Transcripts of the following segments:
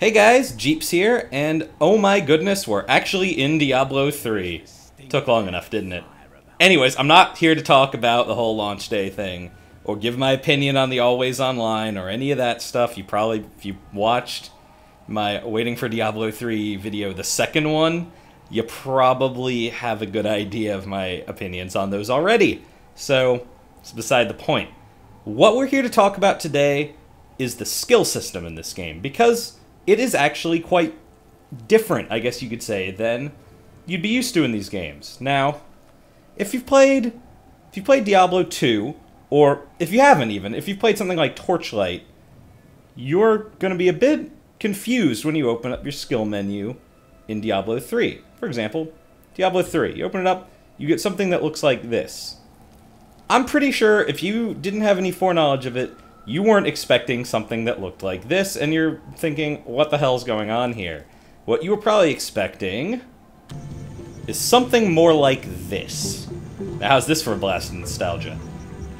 Hey guys, Jeeps here, and oh my goodness, we're actually in Diablo 3. Took long enough, didn't it? Anyways, I'm not here to talk about the whole launch day thing, or give my opinion on the Always Online, or any of that stuff. You probably, if you watched my Waiting for Diablo 3 video, the second one, you probably have a good idea of my opinions on those already. So, it's beside the point. What we're here to talk about today is the skill system in this game, because it is actually quite different, I guess you could say, than you'd be used to in these games. Now, if you've played Diablo 2, or if you haven't even, if you've played something like Torchlight, you're going to be a bit confused when you open up your skill menu in Diablo 3. For example, Diablo 3, you open it up, you get something that looks like this. I'm pretty sure if you didn't have any foreknowledge of it, you weren't expecting something that looked like this, and you're thinking, what the hell's going on here? What you were probably expecting is something more like this. Now, how's this for a blast of nostalgia?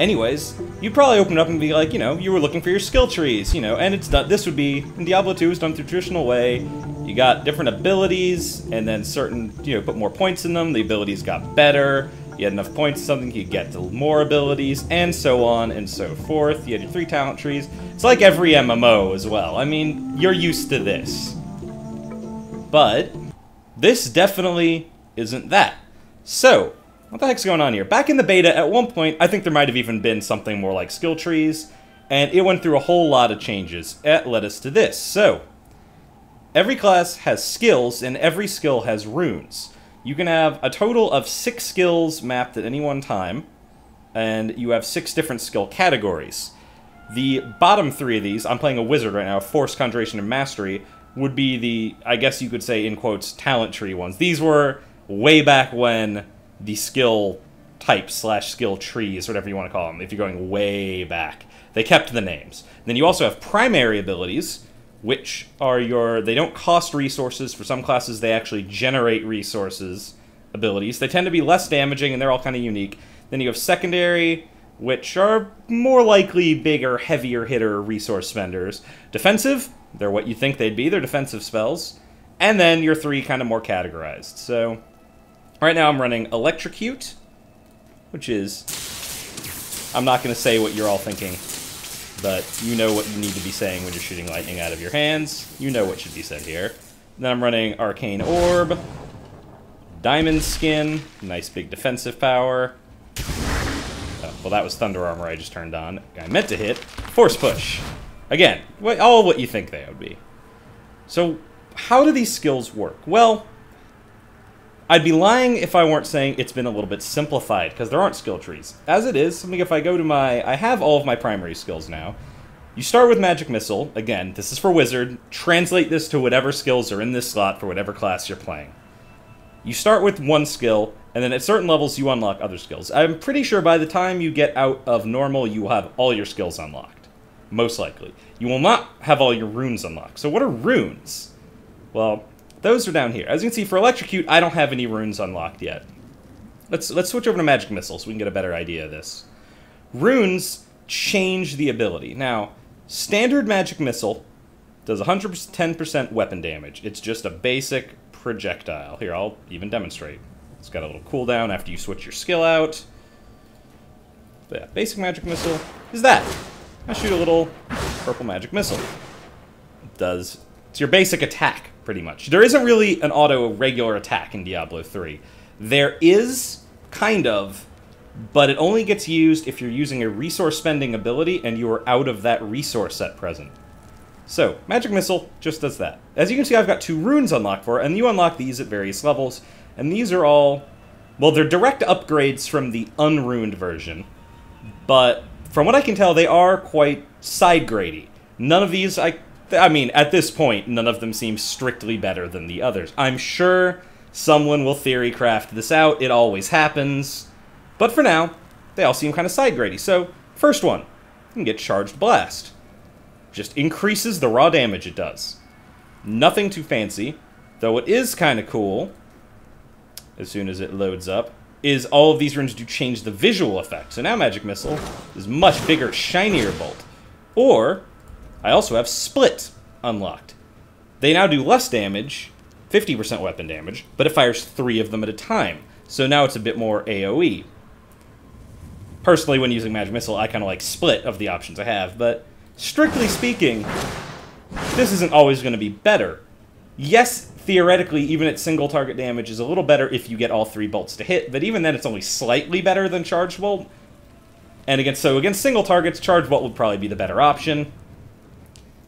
Anyways, you'd probably open it up and be like, you know, you were looking for your skill trees, you know, and it's done, this would be, in Diablo 2, it's done through traditional way. You got different abilities, and then certain, you know, put more points in them, the abilities got better. You had enough points, something you get to more abilities, and so on and so forth. You had your 3 talent trees. It's like every MMO as well. I mean, you're used to this. But this definitely isn't that. So, what the heck's going on here? Back in the beta, at one point, I think there might have even been something more like skill trees, and it went through a whole lot of changes. It led us to this. So, every class has skills, and every skill has runes. You can have a total of 6 skills mapped at any one time, and you have 6 different skill categories. The bottom 3 of these, I'm playing a wizard right now, Force, Conjuration, and Mastery, would be the, I guess you could say, in quotes, talent tree ones. These were way back when the skill types / skill trees, whatever you want to call them, if you're going way back. They kept the names. Then you also have primary abilities, which are they don't cost resources. For some classes, they actually generate resources abilities. They tend to be less damaging, and they're all kind of unique. Then you have secondary, which are more likely bigger, heavier hitter resource spenders. Defensive, they're what you think they'd be. They're defensive spells. And then your 3 kind of more categorized. So, right now I'm running Electrocute, which is, I'm not going to say what you're all thinking, but you know what you need to be saying when you're shooting lightning out of your hands. You know what should be said here. Then I'm running Arcane Orb, Diamond Skin, nice big defensive power. Oh, well, that was Thunder Armor I just turned on. I meant to hit Force Push. Again, all what you think they would be. So, how do these skills work? Well, I'd be lying if I weren't saying it's been a little bit simplified, because there aren't skill trees. As it is, something if I go to I have all of my primary skills now. You start with Magic Missile. Again, this is for Wizard. Translate this to whatever skills are in this slot for whatever class you're playing. You start with one skill, and then at certain levels you unlock other skills. I'm pretty sure by the time you get out of normal, you will have all your skills unlocked. Most likely. You will not have all your runes unlocked. So what are runes? Well, those are down here. As you can see, for Electrocute, I don't have any runes unlocked yet. Let's switch over to Magic Missile so we can get a better idea of this. Runes change the ability. Now, standard Magic Missile does 110% weapon damage. It's just a basic projectile. Here, I'll even demonstrate. It's got a little cooldown after you switch your skill out. But yeah, basic Magic Missile is that. I shoot a little purple Magic Missile. It's your basic attack, pretty much. There isn't really an regular attack in Diablo 3. There is, kind of, but it only gets used if you're using a resource spending ability and you are out of that resource at present. So, Magic Missile just does that. As you can see, I've got 2 runes unlocked for it, and you unlock these at various levels, and these are all, well, they're direct upgrades from the unruned version, but from what I can tell, they are quite side-grady. None of these, I mean, at this point, none of them seem strictly better than the others. I'm sure someone will theory craft this out. It always happens. But for now, they all seem kind of side-grady. So, first one, you can get Charged Blast. Just increases the raw damage it does. Nothing too fancy, though it is kind of cool, as soon as it loads up, is all of these runes do change the visual effect. So now Magic Missile is much bigger, shinier bolt. Or I also have Split unlocked. They now do less damage, 50% weapon damage, but it fires 3 of them at a time. So now it's a bit more AoE. Personally, when using Magic Missile, I kind of like split of the options I have, but strictly speaking, this isn't always going to be better. Yes, theoretically, even at single target damage is a little better if you get all 3 bolts to hit, but even then it's only slightly better than Charged Bolt. And against single targets, Charged Bolt would probably be the better option.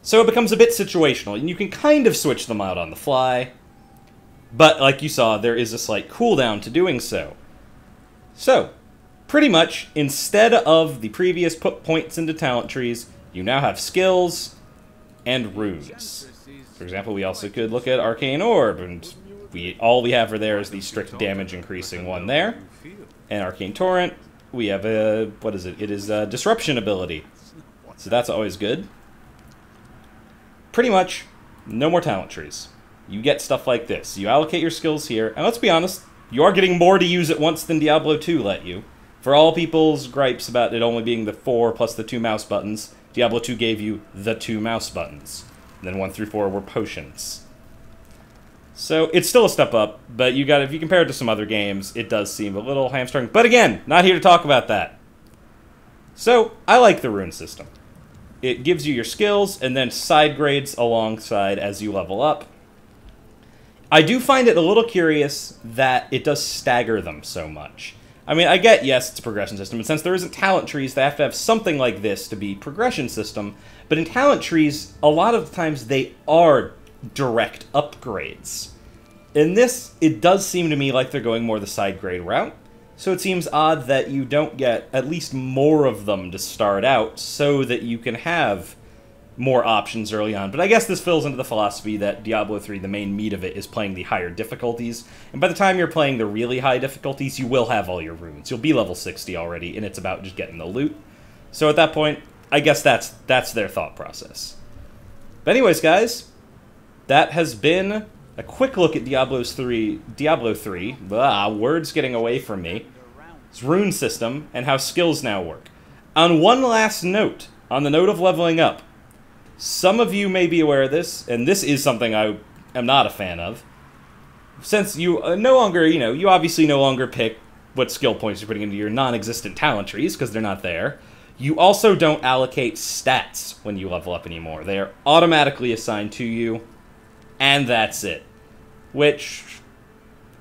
So it becomes a bit situational, and you can kind of switch them out on the fly. But, like you saw, there is a slight cooldown to doing so. So, pretty much, instead of the previous put points into talent trees, you now have skills and runes. For example, we also could look at Arcane Orb, and all we have for there is the strict damage increasing one there. And Arcane Torrent, we have a, what is it? It is a Disruption ability. So that's always good. Pretty much, no more talent trees. You get stuff like this. You allocate your skills here, and let's be honest, you are getting more to use at once than Diablo 2 let you. For all people's gripes about it only being the 4 plus the 2 mouse buttons, Diablo 2 gave you the 2 mouse buttons. And then 1 through 4 were potions. So it's still a step up, but if you compare it to some other games, it does seem a little hamstrung. But again, not here to talk about that. So, I like the rune system. It gives you your skills, and then side grades alongside as you level up. I do find it a little curious that it does stagger them so much. I mean, I get, yes, it's a progression system, and since there isn't talent trees, they have to have something like this to be progression system, but in talent trees, a lot of the times they are direct upgrades. In this, it does seem to me like they're going more the side grade route, so it seems odd that you don't get at least more of them to start out so that you can have more options early on. But I guess this fills into the philosophy that Diablo 3, the main meat of it, is playing the higher difficulties. And by the time you're playing the really high difficulties, you will have all your runes. You'll be level 60 already, and it's about just getting the loot. So at that point, I guess that's their thought process. But anyways, guys, that has been a quick look at Diablo 3, words getting away from me, its rune system, and how skills now work. On one last note, on the note of leveling up, some of you may be aware of this, and this is something I am not a fan of. Since you no longer, you obviously no longer pick what skill points you're putting into your non-existent talent trees, because they're not there. You also don't allocate stats when you level up anymore. They are automatically assigned to you, and that's it. Which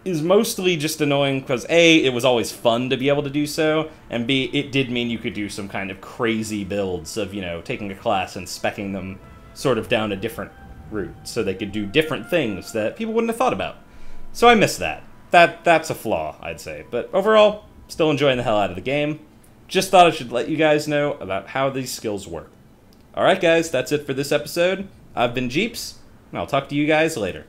is mostly just annoying because A, it was always fun to be able to do so, and B, it did mean you could do some kind of crazy builds of, taking a class and speccing them sort of down a different route so they could do different things that people wouldn't have thought about. So I miss that. That's a flaw, I'd say. But overall, still enjoying the hell out of the game. Just thought I should let you guys know about how these skills work. Alright guys, that's it for this episode. I've been Jeeps, and I'll talk to you guys later.